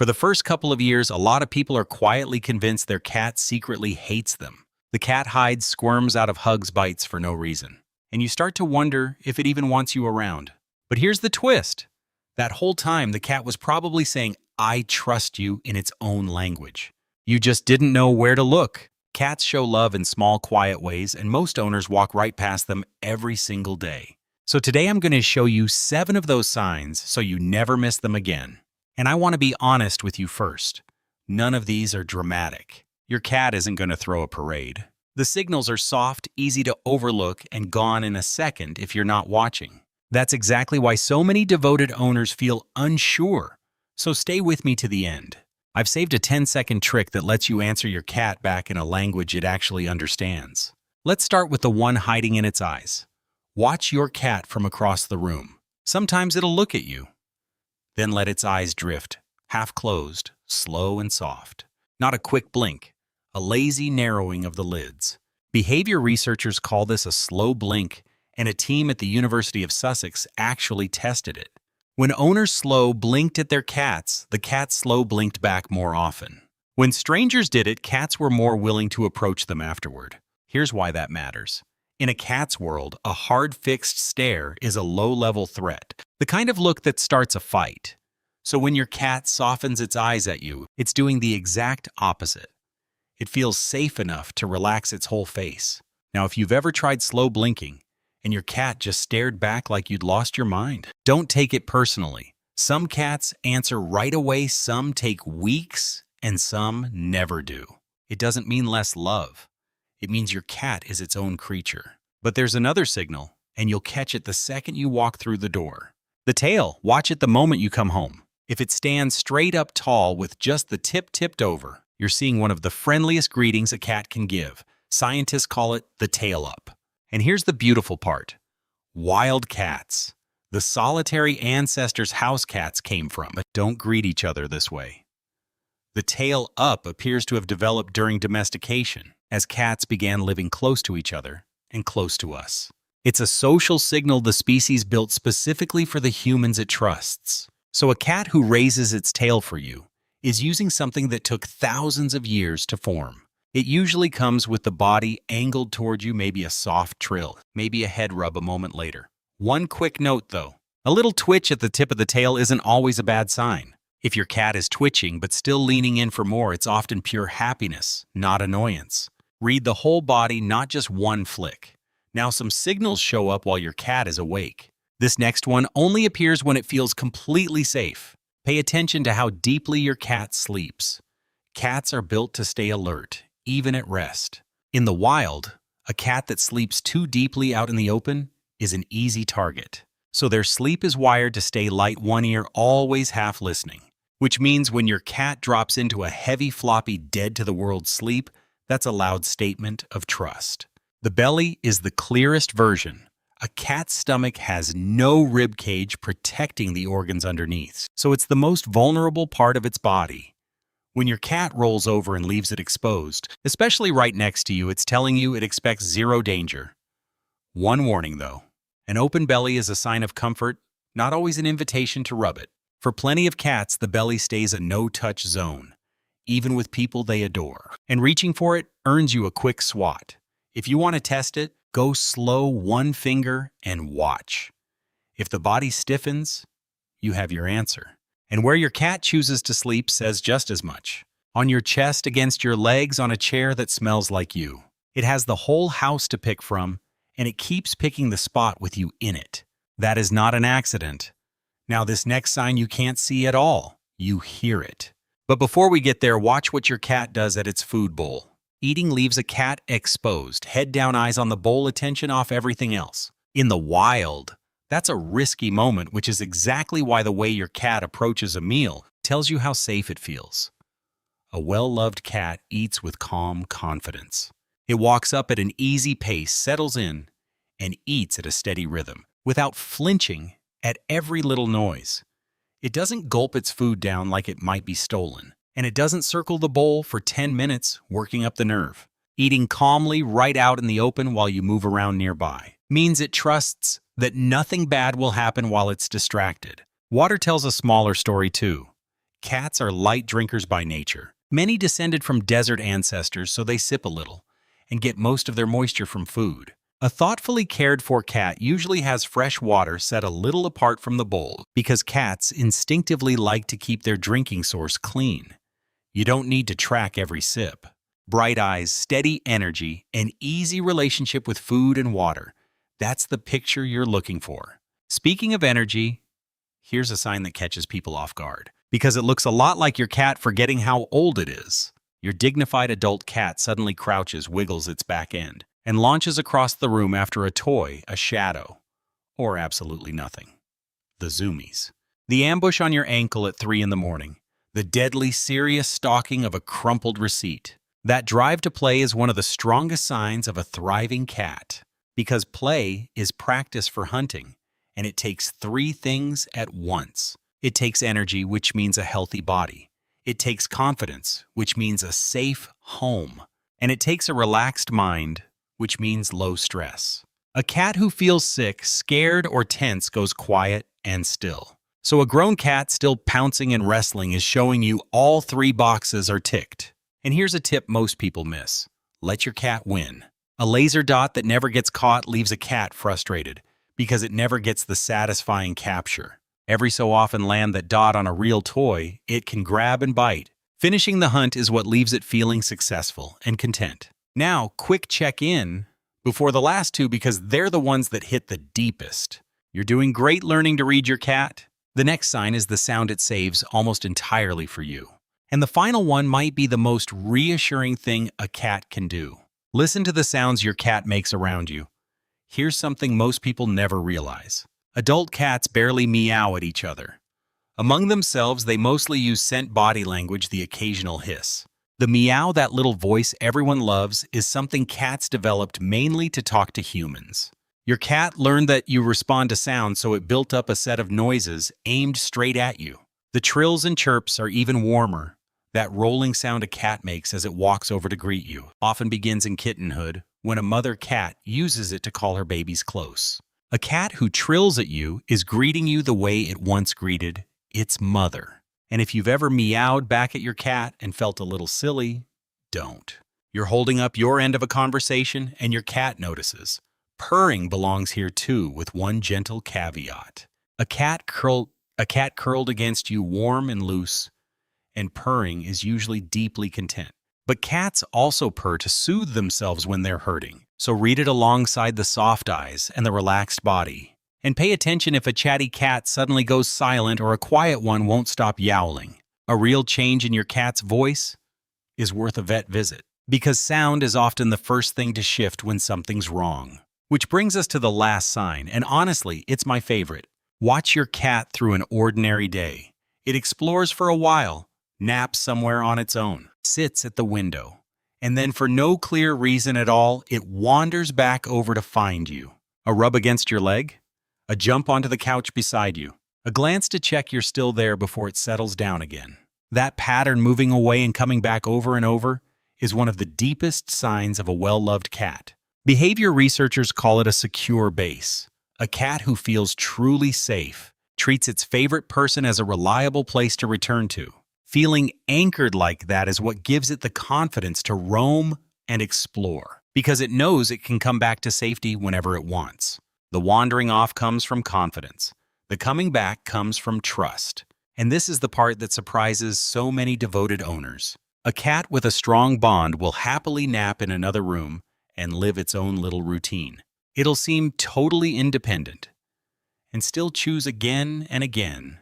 For the first couple of years, a lot of people are quietly convinced their cat secretly hates them. The cat hides, squirms out of hugs, bites for no reason. And you start to wonder if it even wants you around. But here's the twist. That whole time, the cat was probably saying, "I trust you," in its own language. You just didn't know where to look. Cats show love in small, quiet ways, and most owners walk right past them every single day. So today I'm going to show you 7 of those signs so you never miss them again. And I want to be honest with you first. None of these are dramatic. Your cat isn't going to throw a parade. The signals are soft, easy to overlook, and gone in a second if you're not watching. That's exactly why so many devoted owners feel unsure. So stay with me to the end. I've saved a 10-second trick that lets you answer your cat back in a language it actually understands. Let's start with the one hiding in its eyes. Watch your cat from across the room. Sometimes it'll look at you. Then let its eyes drift, half closed, slow and soft. Not a quick blink, a lazy narrowing of the lids. Behavior researchers call this a slow blink, and a team at the University of Sussex actually tested it. When owners slow blinked at their cats, the cats slow blinked back more often. When strangers did it, cats were more willing to approach them afterward. Here's why that matters. In a cat's world, a hard fixed stare is a low-level threat, the kind of look that starts a fight. So when your cat softens its eyes at you, it's doing the exact opposite. It feels safe enough to relax its whole face. Now, if you've ever tried slow blinking, and your cat just stared back like you'd lost your mind, don't take it personally. Some cats answer right away, some take weeks, and some never do. It doesn't mean less love. It means your cat is its own creature. But there's another signal, and you'll catch it the second you walk through the door. The tail, watch it the moment you come home. If it stands straight up tall with just the tip tipped over, you're seeing one of the friendliest greetings a cat can give. Scientists call it the tail up. And here's the beautiful part. Wild cats. The solitary ancestors house cats came from, but don't greet each other this way. The tail up appears to have developed during domestication, as cats began living close to each other and close to us. It's a social signal the species built specifically for the humans it trusts. So a cat who raises its tail for you is using something that took thousands of years to form. It usually comes with the body angled toward you, maybe a soft trill, maybe a head rub a moment later. One quick note though, a little twitch at the tip of the tail isn't always a bad sign. If your cat is twitching but still leaning in for more, it's often pure happiness, not annoyance. Read the whole body, not just one flick. Now some signals show up while your cat is awake. This next one only appears when it feels completely safe. Pay attention to how deeply your cat sleeps. Cats are built to stay alert, even at rest. In the wild, a cat that sleeps too deeply out in the open is an easy target. So their sleep is wired to stay light, one ear always half listening. Which means when your cat drops into a heavy, floppy, dead-to-the-world sleep, that's a loud statement of trust. The belly is the clearest version. A cat's stomach has no rib cage protecting the organs underneath, so it's the most vulnerable part of its body. When your cat rolls over and leaves it exposed, especially right next to you, it's telling you it expects zero danger. One warning though, an open belly is a sign of comfort, not always an invitation to rub it. For plenty of cats, the belly stays a no-touch zone, even with people they adore. And reaching for it earns you a quick swat. If you want to test it, go slow, one finger, and watch. If the body stiffens, you have your answer. And where your cat chooses to sleep says just as much. On your chest, against your legs, on a chair that smells like you. It has the whole house to pick from, and it keeps picking the spot with you in it. That is not an accident. Now this next sign you can't see at all. You hear it. But before we get there, watch what your cat does at its food bowl. Eating leaves a cat exposed, head down, eyes on the bowl, attention off everything else. In the wild, that's a risky moment, which is exactly why the way your cat approaches a meal tells you how safe it feels. A well-loved cat eats with calm confidence. It walks up at an easy pace, settles in, and eats at a steady rhythm, without flinching at every little noise. It doesn't gulp its food down like it might be stolen. And it doesn't circle the bowl for 10 minutes, working up the nerve. Eating calmly right out in the open while you move around nearby means it trusts that nothing bad will happen while it's distracted. Water tells a smaller story too. Cats are light drinkers by nature. Many descended from desert ancestors, so they sip a little and get most of their moisture from food. A thoughtfully cared for cat usually has fresh water set a little apart from the bowl because cats instinctively like to keep their drinking source clean. You don't need to track every sip. Bright eyes, steady energy, an easy relationship with food and water. That's the picture you're looking for. Speaking of energy, here's a sign that catches people off guard, because it looks a lot like your cat forgetting how old it is. Your dignified adult cat suddenly crouches, wiggles its back end, and launches across the room after a toy, a shadow, or absolutely nothing. The zoomies. The ambush on your ankle at 3 in the morning. The deadly serious stalking of a crumpled receipt. That drive to play is one of the strongest signs of a thriving cat, because play is practice for hunting, and it takes 3 things at once. It takes energy, which means a healthy body. It takes confidence, which means a safe home. And it takes a relaxed mind, which means low stress. A cat who feels sick, scared, or tense goes quiet and still. So a grown cat still pouncing and wrestling is showing you all 3 boxes are ticked. And here's a tip most people miss. Let your cat win. A laser dot that never gets caught leaves a cat frustrated because it never gets the satisfying capture. Every so often land that dot on a real toy it can grab and bite. Finishing the hunt is what leaves it feeling successful and content. Now, quick check-in before the last 2 because they're the ones that hit the deepest. You're doing great learning to read your cat. The next sign is the sound it saves almost entirely for you. And the final one might be the most reassuring thing a cat can do. Listen to the sounds your cat makes around you. Here's something most people never realize. Adult cats barely meow at each other. Among themselves, they mostly use scent body language, the occasional hiss. The meow, that little voice everyone loves, is something cats developed mainly to talk to humans. Your cat learned that you respond to sound, so it built up a set of noises aimed straight at you. The trills and chirps are even warmer. That rolling sound a cat makes as it walks over to greet you often begins in kittenhood when a mother cat uses it to call her babies close. A cat who trills at you is greeting you the way it once greeted its mother. And if you've ever meowed back at your cat and felt a little silly, don't. You're holding up your end of a conversation and your cat notices. Purring belongs here too, with one gentle caveat. A cat curled against you warm and loose, and purring is usually deeply content. But cats also purr to soothe themselves when they're hurting. So read it alongside the soft eyes and the relaxed body. And pay attention if a chatty cat suddenly goes silent or a quiet one won't stop yowling. A real change in your cat's voice is worth a vet visit, because sound is often the first thing to shift when something's wrong. Which brings us to the last sign, and honestly, it's my favorite. Watch your cat through an ordinary day. It explores for a while, naps somewhere on its own, sits at the window, and then for no clear reason at all, it wanders back over to find you. A rub against your leg? A jump onto the couch beside you? A glance to check you're still there before it settles down again? That pattern moving away and coming back over and over is one of the deepest signs of a well-loved cat. Behavior researchers call it a secure base. A cat who feels truly safe treats its favorite person as a reliable place to return to. Feeling anchored like that is what gives it the confidence to roam and explore, because it knows it can come back to safety whenever it wants. The wandering off comes from confidence. The coming back comes from trust. And this is the part that surprises so many devoted owners. A cat with a strong bond will happily nap in another room and live its own little routine. It'll seem totally independent and still choose again and again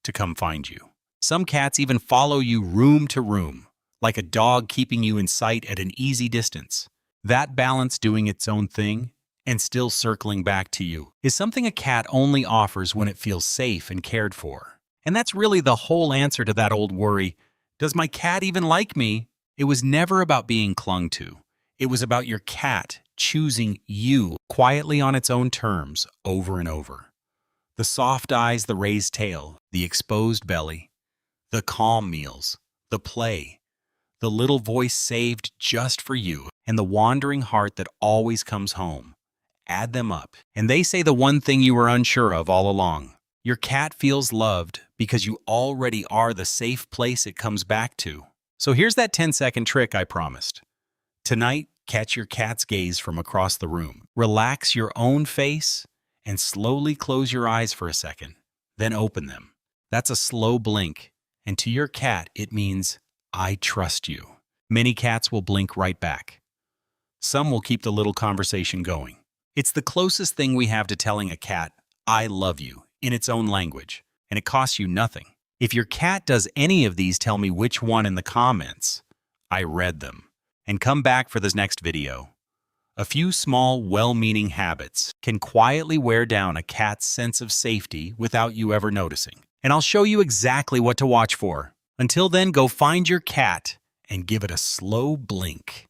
to come find you. Some cats even follow you room to room, like a dog keeping you in sight at an easy distance. That balance, doing its own thing and still circling back to you, is something a cat only offers when it feels safe and cared for. And that's really the whole answer to that old worry, does my cat even like me? It was never about being clung to. It was about your cat choosing you quietly on its own terms over and over. The soft eyes, the raised tail, the exposed belly, the calm meals, the play, the little voice saved just for you, and the wandering heart that always comes home. Add them up, and they say the one thing you were unsure of all along. Your cat feels loved because you already are the safe place it comes back to. So here's that 10-second trick I promised. Tonight, catch your cat's gaze from across the room. Relax your own face and slowly close your eyes for a second, then open them. That's a slow blink, and to your cat, it means, I trust you. Many cats will blink right back. Some will keep the little conversation going. It's the closest thing we have to telling a cat, I love you, in its own language, and it costs you nothing. If your cat does any of these, tell me which one in the comments. I read them. And come back for this next video. A few small, well-meaning habits can quietly wear down a cat's sense of safety without you ever noticing. And I'll show you exactly what to watch for. Until then, go find your cat and give it a slow blink.